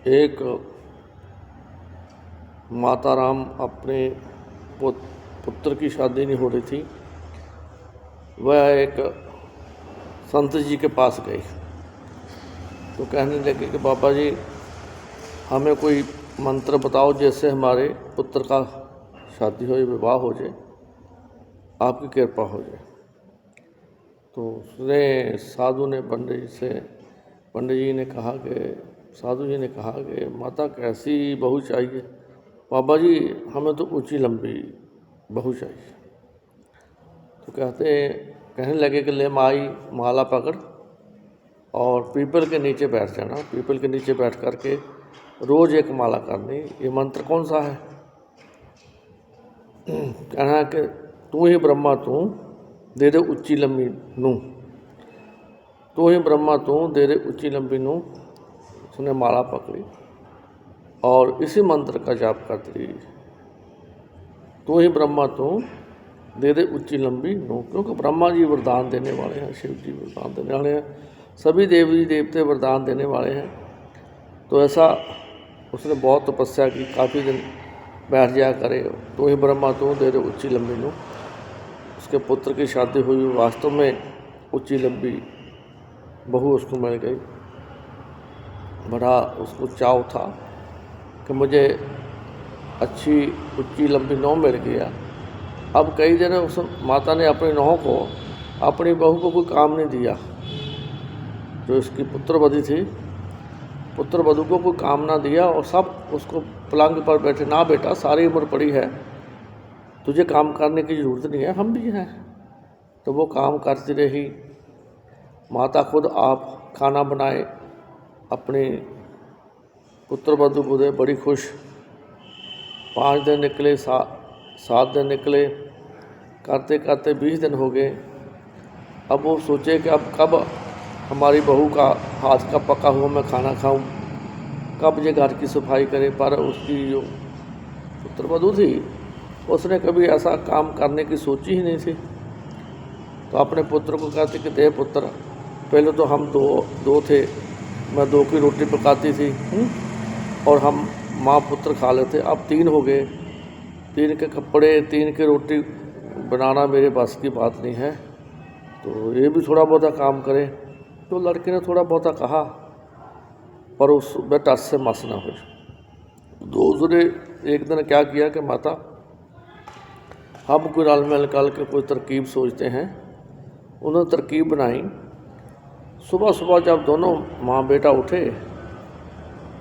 एक माता राम अपने पुत्र की शादी नहीं हो रही थी। वह एक संत जी के पास गई तो कहने लगे कि बाबा जी हमें कोई मंत्र बताओ जिससे हमारे पुत्र का शादी हो जाए, विवाह हो जाए, आपकी कृपा हो जाए। तो उसने साधु ने पंडित जी ने कहा कि साधु जी ने कहा कि माता कैसी बहू चाहिए? बाबा जी हमें तो ऊंची लंबी बहू चाहिए। तो कहने लगे कि ले माई माला पकड़ और पीपल के नीचे बैठ जाना। पीपल के नीचे बैठ कर के रोज़ एक माला करनी। ये मंत्र कौन सा है? कहना है कि तू ही ब्रह्मा तू दे दे ऊंची लंबी नूं, तू ही ब्रह्मा तू दे दे ऊंची लंबी नूं। उसने माला पकड़ी और इसी मंत्र का जाप करती रही, तू ही ब्रह्मा तू दे दे ऊंची लंबी नूं। क्योंकि ब्रह्मा जी वरदान देने वाले हैं, शिव जी वरदान देने वाले हैं, सभी देवी देवते वरदान देने वाले हैं। तो ऐसा उसने बहुत तपस्या की, काफ़ी दिन बैठ जाया करे, तो ही ब्रह्मा तू दे दे ऊंची लंबी नूं। उसके पुत्र की शादी हुई, वास्तव में ऊंची लंबी बहू उसको मिल गई। बड़ा उसको चाव था कि मुझे अच्छी ऊंची लंबी नौ मिल गया। अब कई दिन उस माता ने अपनी नौ को, अपनी बहू को कोई काम नहीं दिया। जो इसकी पुत्रवधू थी, पुत्रवधू को कोई काम ना दिया और सब उसको पलंग पर बैठे, ना बेटा सारी उम्र पड़ी है, तुझे काम करने की ज़रूरत नहीं है, हम भी हैं। तो वो काम करती रही। माता खुद आप खाना बनाए, अपनी पुत्रवधू को दे, बड़ी खुश। 5 दिन निकले, 7 दिन निकले, करते करते 20 दिन हो गए। अब वो सोचे कि अब कब हमारी बहू का हाथ का पका हुआ मैं खाना खाऊं, कब ये घर की सफाई करे। पर उसकी जो पुत्रवधू थी उसने कभी ऐसा काम करने की सोची ही नहीं थी। तो अपने पुत्र को कहते कि दे पुत्र, पहले तो हम दो थे, मैं 2 की रोटी पकाती थी और हम माँ पुत्र खा लेते, अब 3 हो गए। 3 के कपड़े, 3 की रोटी बनाना मेरे बस की बात नहीं है, तो ये भी थोड़ा बहुत काम करे। तो लड़के ने थोड़ा बहुत कहा, पर उस बेटा से मस ना हो। तो उसने एक दिन क्या किया कि माता हम कोई रल मिल कर के कोई तरकीब सोचते हैं। उन्होंने तरकीब बनाई। सुबह सुबह जब दोनों माँ बेटा उठे,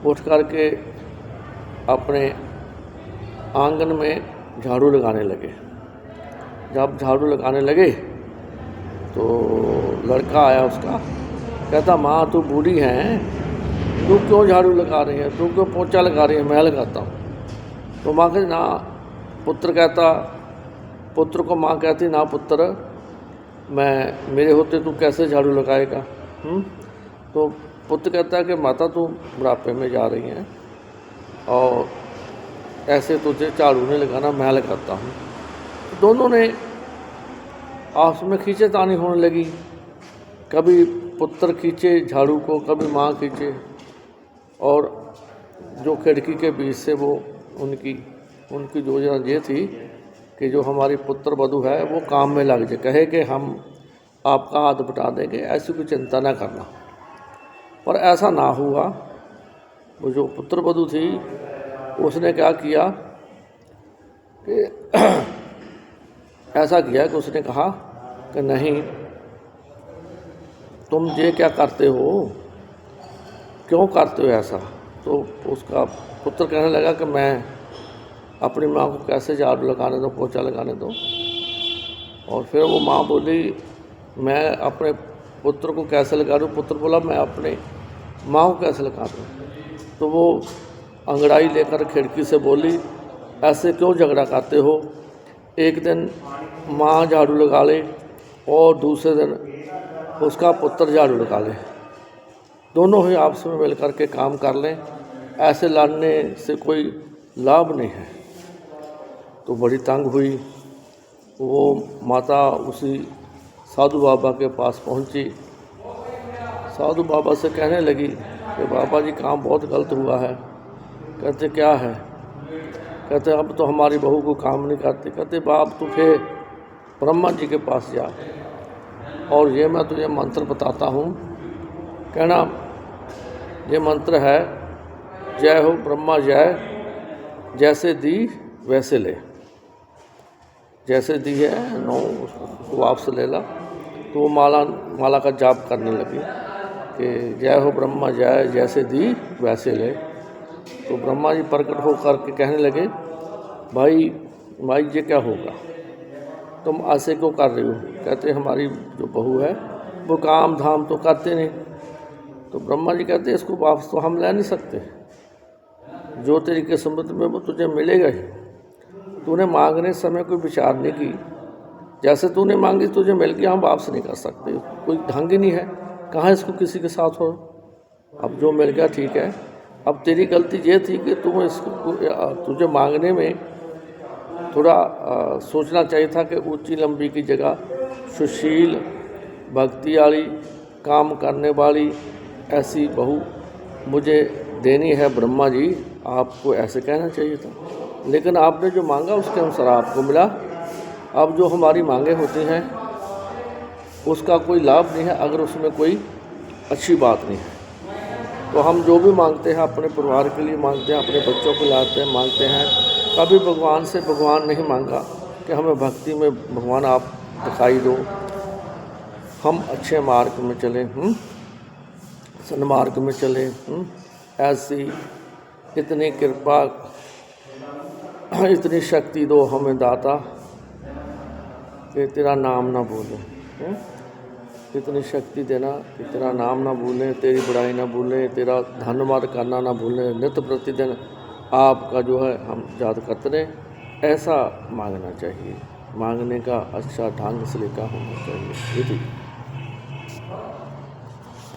उठ कर के अपने आंगन में झाड़ू लगाने लगे। जब झाड़ू लगाने लगे तो लड़का आया उसका, कहता माँ तू बूढ़ी है, तू क्यों झाड़ू लगा रही है, तू क्यों पोंछा लगा रही है, मैं लगाता हूँ। तो माँ कहती ना, पुत्र को माँ कहती ना पुत्र, मैं मेरे होते तू कैसे झाड़ू लगाएगा। तो पुत्र कहता है कि माता तू बुढ़ापे में जा रही हैं और ऐसे तुझे झाड़ू नहीं लगाना, मैं लगाता हूँ। दोनों ने आपस में खींचेतानी होने लगी। कभी पुत्र खींचे झाड़ू को, कभी माँ खींचे, और जो खिड़की के बीच से वो उनकी योजना ये थी कि जो हमारी पुत्र वधू है वो काम में लग जाए, कहे कि हम आपका हाथ बटा देंगे, ऐसी कोई चिंता ना करना। पर ऐसा ना हुआ। वो जो पुत्र वधू थी उसने क्या किया कि ऐसा किया कि उसने कहा कि नहीं, तुम ये क्या करते हो, क्यों करते हो ऐसा। तो उसका पुत्र कहने लगा कि मैं अपनी माँ को कैसे झाड़ू लगाने दूँ, पोंछा लगाने दूँ। और फिर वो माँ बोली मैं अपने पुत्र को कैसे लगा दूँ। पुत्र बोला मैं अपने माँ को कैसे लगा दूँ। तो वो अंगड़ाई लेकर खिड़की से बोली ऐसे क्यों झगड़ा करते हो, एक दिन माँ झाड़ू लगा ले और दूसरे दिन उसका पुत्र झाड़ू लगा ले, दोनों ही आपस में मिल कर के काम कर लें, ऐसे लड़ने से कोई लाभ नहीं है। तो बड़ी तंग हुई। वो माता उसी साधु बाबा के पास पहुंची। साधु बाबा से कहने लगी कि बाबा जी काम बहुत गलत हुआ है। कहते क्या है? कहते अब तो हमारी बहू को काम नहीं करती। कहते बाप तो फिर ब्रह्मा जी के पास जा और ये मैं तुझे मंत्र बताता हूँ। कहना ये मंत्र है, जय हो ब्रह्मा जय, जैसे दी वैसे ले। जैसे दी है 9 उसको वापस ले ला। तो वो माला का जाप करने लगी कि जय हो ब्रह्मा जय, जैसे दी वैसे ले। तो ब्रह्मा जी प्रकट होकर के कहने लगे, भाई ये क्या होगा, तुम ऐसे क्यों कर रही हो? कहते हमारी जो बहू है वो काम धाम तो करते नहीं। तो ब्रह्मा जी कहते इसको वापस तो हम ले नहीं सकते, जो तेरी किस्मत में वो तुझे मिलेगा ही। तूने मांगने समय कोई विचार नहीं की, जैसे तूने मांगी तुझे मिल गया, हम वापस नहीं कर सकते। कोई ढंग ही नहीं है, कहाँ इसको किसी के साथ हो। अब जो मिल गया ठीक है। अब तेरी गलती ये थी कि तुझे मांगने में थोड़ा सोचना चाहिए था कि ऊंची लंबी की जगह सुशील, भक्ति वाली, काम करने वाली ऐसी बहू मुझे देनी है ब्रह्मा जी, आपको ऐसे कहना चाहिए था। लेकिन आपने जो मांगा उसके अनुसार आपको मिला। अब जो हमारी मांगे होती हैं उसका कोई लाभ नहीं है अगर उसमें कोई अच्छी बात नहीं है। तो हम जो भी मांगते हैं अपने परिवार के लिए मांगते हैं, अपने बच्चों को लाते हैं मांगते हैं। कभी भगवान से भगवान नहीं मांगा कि हमें भक्ति में भगवान आप दिखाई दो, हम अच्छे मार्ग में चलें, सन्मार्ग में चलें। ऐसी इतनी कृपा, इतनी शक्ति दो हमें दाता कि तेरा नाम ना भूलें। इतनी शक्ति देना कि तेरा नाम ना भूलें, तेरी बुराई ना भूलें, तेरा धन्यवाद करना ना भूलें। नित्य प्रतिदिन आपका जो है हम याद करते रहें। ऐसा मांगना चाहिए, मांगने का अच्छा ढंग सलीका होना चाहिए।